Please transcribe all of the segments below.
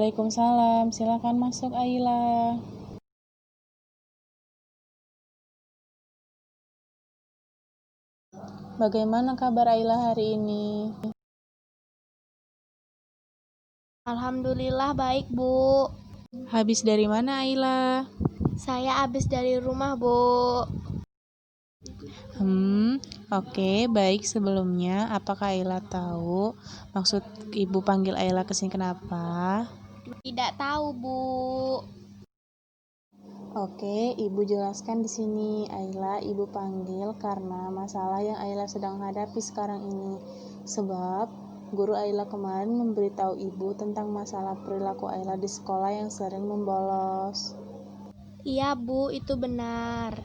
Waalaikumsalam, silakan masuk Aila. Bagaimana kabar Aila hari ini? Alhamdulillah baik, Bu. Habis dari mana Aila? Saya habis dari rumah, Bu. Oke, baik. Sebelumnya, apakah Aila tahu maksud ibu panggil Aila kesini kenapa? Tidak tahu, Bu. Oke, ibu jelaskan di sini. Aila, ibu panggil karena masalah yang Aila sedang hadapi sekarang ini. Sebab guru Aila kemarin memberitahu ibu tentang masalah perilaku Aila di sekolah yang sering membolos. Iya, Bu, itu benar.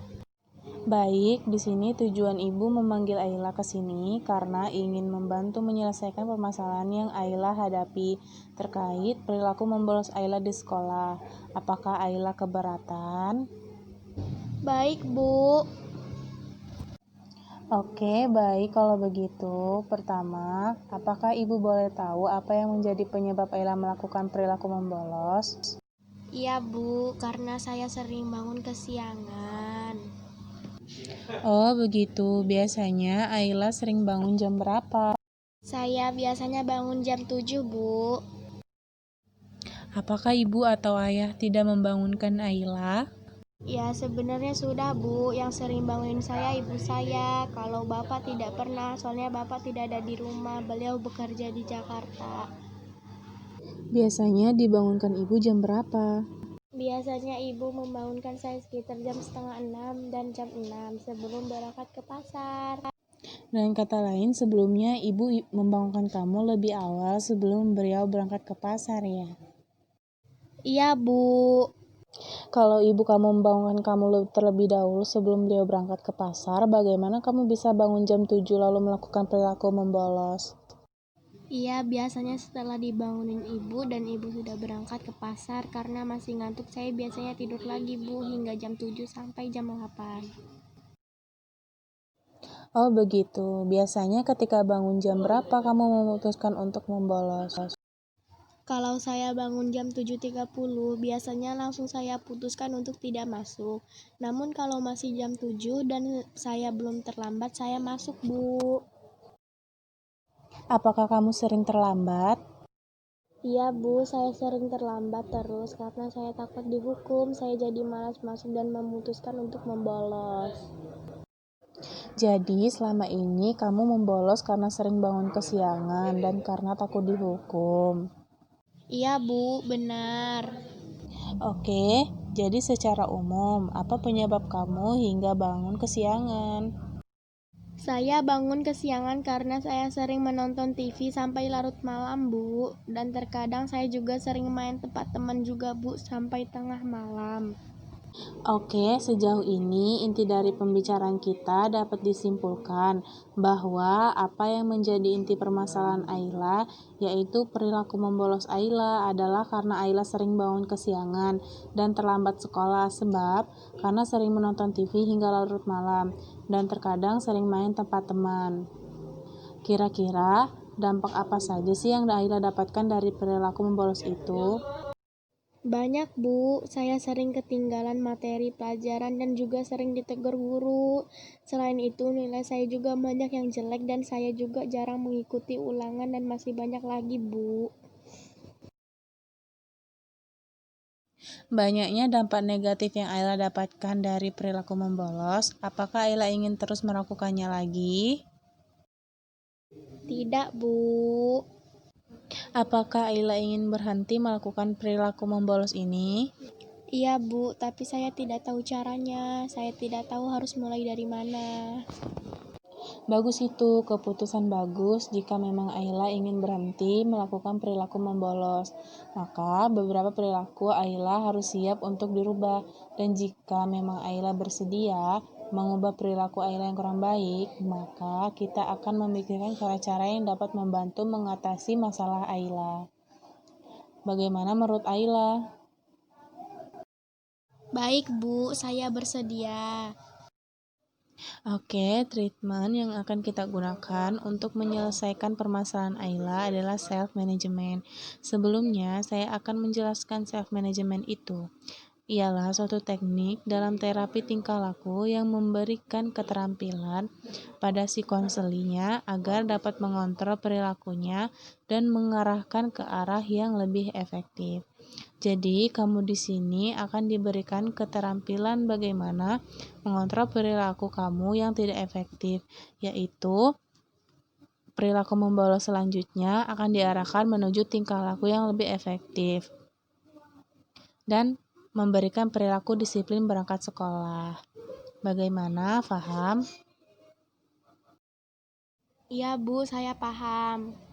Baik, di sini tujuan ibu memanggil Aila ke sini karena ingin membantu menyelesaikan permasalahan yang Aila hadapi terkait perilaku membolos Aila di sekolah. Apakah Aila keberatan? Baik, Bu. Oke, baik kalau begitu. Pertama, apakah ibu boleh tahu apa yang menjadi penyebab Aila melakukan perilaku membolos? Iya, Bu, karena saya sering bangun kesiangan. Oh, begitu. Biasanya Aila sering bangun jam berapa? Saya biasanya bangun jam 7, Bu. Apakah ibu atau ayah tidak membangunkan Aila? Ya, sebenarnya sudah, Bu. Yang sering bangunin saya ibu saya. Kalau Bapak tidak pernah, soalnya Bapak tidak ada di rumah. Beliau bekerja di Jakarta. Biasanya dibangunkan ibu jam berapa? Biasanya ibu membangunkan saya sekitar jam 5:30 dan jam 6 sebelum berangkat ke pasar. Dengan kata lain, sebelumnya ibu membangunkan kamu lebih awal sebelum beliau berangkat ke pasar ya? Iya, Bu. Kalau ibu kamu membangunkan kamu terlebih dahulu sebelum beliau berangkat ke pasar, bagaimana kamu bisa bangun jam 7 lalu melakukan perilaku membolos? Iya, biasanya setelah dibangunin ibu dan ibu sudah berangkat ke pasar karena masih ngantuk, saya biasanya tidur lagi, Bu, hingga jam 7 sampai jam 8. Oh begitu, biasanya ketika bangun jam berapa kamu memutuskan untuk membolos? Kalau saya bangun jam 7.30, biasanya langsung saya putuskan untuk tidak masuk. Namun kalau masih jam 7 dan saya belum terlambat, saya masuk, Bu. Apakah kamu sering terlambat? Iya, Bu, saya sering terlambat terus karena saya takut dihukum. Saya jadi malas masuk dan memutuskan untuk membolos. Jadi selama ini kamu membolos karena sering bangun kesiangan dan karena takut dihukum. Iya, Bu, benar. Oke, jadi secara umum, apa penyebab kamu hingga bangun kesiangan? Saya bangun kesiangan karena saya sering menonton TV sampai larut malam, Bu. Dan terkadang saya juga sering main tempat teman juga, Bu, sampai tengah malam. Oke, sejauh ini inti dari pembicaraan kita dapat disimpulkan bahwa apa yang menjadi inti permasalahan Aila, yaitu perilaku membolos Aila adalah karena Aila sering bangun kesiangan dan terlambat sekolah sebab karena sering menonton TV hingga larut malam dan terkadang sering main tempat teman. Kira-kira dampak apa saja sih yang Aila dapatkan dari perilaku membolos itu? Banyak, Bu. Saya sering ketinggalan materi pelajaran dan juga sering ditegur guru. Selain itu, nilai saya juga banyak yang jelek dan saya juga jarang mengikuti ulangan dan masih banyak lagi, Bu. Banyaknya dampak negatif yang Aila dapatkan dari perilaku membolos. Apakah Aila ingin terus melakukannya lagi? Tidak, Bu. Apakah Aila ingin berhenti melakukan perilaku membolos ini? Iya, Bu, tapi saya tidak tahu caranya. Saya tidak tahu harus mulai dari mana. Bagus itu, keputusan bagus jika memang Aila ingin berhenti melakukan perilaku membolos. Maka beberapa perilaku Aila harus siap untuk dirubah. Dan jika memang Aila bersedia mengubah perilaku Aila yang kurang baik, maka kita akan memikirkan cara-cara yang dapat membantu mengatasi masalah Aila. Bagaimana menurut Aila? Baik, Bu, saya bersedia. Oke, treatment yang akan kita gunakan untuk menyelesaikan permasalahan Ayla adalah self-management. Sebelumnya, saya akan menjelaskan self-management itu. Ialah suatu teknik dalam terapi tingkah laku yang memberikan keterampilan pada si konselinya agar dapat mengontrol perilakunya dan mengarahkan ke arah yang lebih efektif. Jadi, kamu di sini akan diberikan keterampilan bagaimana mengontrol perilaku kamu yang tidak efektif, yaitu perilaku membolos selanjutnya akan diarahkan menuju tingkah laku yang lebih efektif dan memberikan perilaku disiplin berangkat sekolah. Bagaimana? Paham? Iya Bu, saya paham.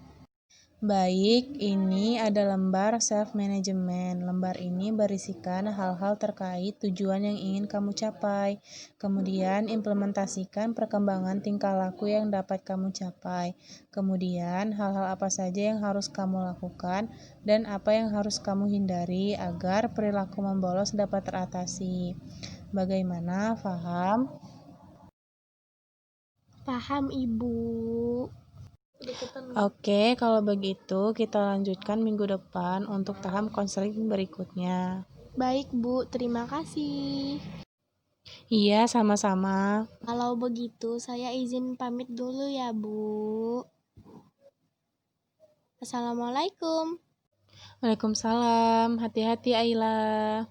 Baik, ini ada lembar self-management. Lembar ini berisikan hal-hal terkait tujuan yang ingin kamu capai. Kemudian, implementasikan perkembangan tingkah laku yang dapat kamu capai. Kemudian, hal-hal apa saja yang harus kamu lakukan dan apa yang harus kamu hindari agar perilaku membolos dapat teratasi. Bagaimana? Paham? Paham Ibu. Oke, kalau begitu kita lanjutkan minggu depan untuk tahap konseling berikutnya. Baik Bu, terima kasih. Iya, sama-sama. Kalau begitu saya izin pamit dulu ya Bu. Assalamualaikum. Waalaikumsalam. Hati-hati, Ayla.